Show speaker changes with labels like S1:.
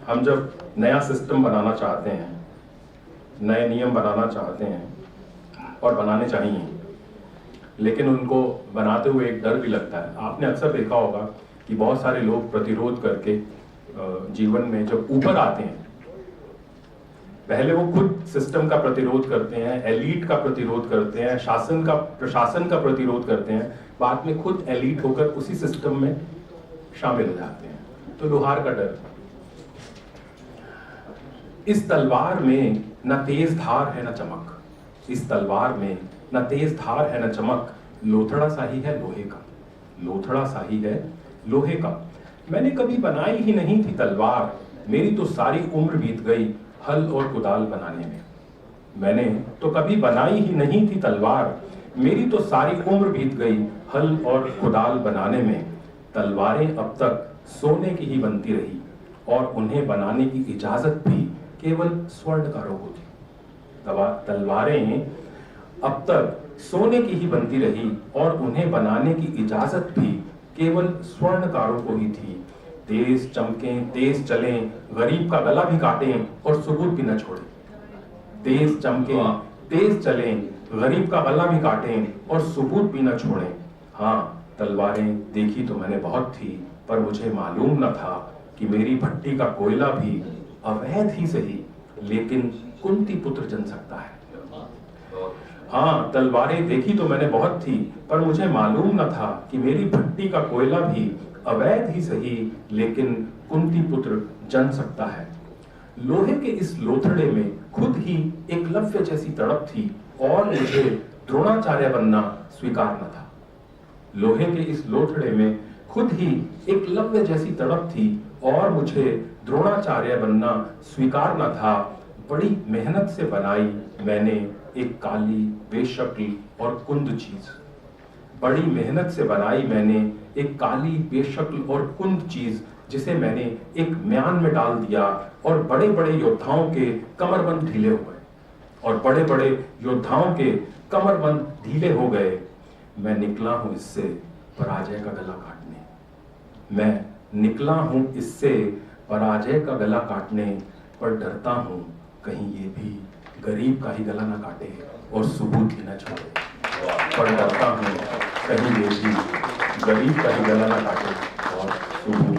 S1: हम जब नया सिस्टम बनाना चाहते हैं, नए नियम बनाना चाहते हैं और बनाने चाहिए, लेकिन उनको बनाते हुए एक डर भी लगता है। आपने अक्सर देखा होगा कि बहुत सारे लोग प्रतिरोध करके जीवन में जब ऊपर आते हैं, पहले वो खुद सिस्टम का प्रतिरोध करते हैं, एलीट का प्रतिरोध करते हैं, प्रशासन का प्रतिरोध करते हैं, बाद में खुद एलीट होकर उसी सिस्टम में शामिल हो जाते हैं। तो लोहार का डर, इस तलवार में न तेज धार है न चमक, इस तलवार में न तेज धार है न चमक, लोथड़ा सा ही है लोहे का, लोथड़ा सा ही है लोहे का। मैंने कभी बनाई ही नहीं थी तलवार, मेरी तो सारी उम्र बीत गई हल और कुदाल बनाने में। मैंने तो कभी बनाई ही नहीं थी तलवार, मेरी तो सारी उम्र बीत गई हल और कुदाल बनाने में। तलवारें अब तक सोने की ही बनती रही और उन्हें बनाने की इजाजत भी केवल स्वर्णकारों को थी। तलवारें अब तक सोने की ही बनती रही और उन्हें बनाने की इजाजत भी केवल स्वर्णकारों को ही थी। तेज चमकें, तेज चलें, गरीब का गला भी काटें और सुबूत भी न छोड़ें। तेज चमकें, तेज चलें, गरीब का गला भी काटें और सुबूत भी न छोड़ें। हाँ, तलवारें देखी तो मैंने बहुत थी, पर मुझे मालूम न था कि मेरी भट्टी का कोयला भी अवैध ही सही, लेकिन कुंती पुत्र जन सकता है। हाँ, तलवारें देखी तो मैंने बहुत थी, पर मुझे मालूम न था कि मेरी भट्टी का कोयला भी अवैध ही सही, लेकिन कुंती पुत्र जन सकता है। लोहे के इस लोथड़े में खुद ही एकलव्य जैसी तड़प थी और मुझे द्रोणाचार्य बनना स्वीकार न था। लोहे के इस लोथड़े में खुद ही एकलव्य जैसी तड़प थी और मुझे द्रोणाचार्य बनना स्वीकार न था। बड़ी मेहनत से बनाई मैंने एक काली बेशक्ल और कुंद चीज, बड़ी मेहनत से बनाई मैंने एक काली बेशक्ल और कुंद चीज, जिसे मैंने एक म्यान में डाल दिया और बड़े बड़े योद्धाओं के कमरबंद ढीले हो गए, और बड़े बड़े योद्धाओं के कमरबंद ढीले हो गए। मैं निकला हूं इससे पराजय का गला काटने, मैं निकला हूं इससे पराजय का गला काटने, पर डरता हूं कहीं ये भी गरीब का ही गला ना काटे और सुबूत ही ना छोड़े। पर डरता हूं कहीं ये भी गरीब का ही गला ना काटे और सुबूत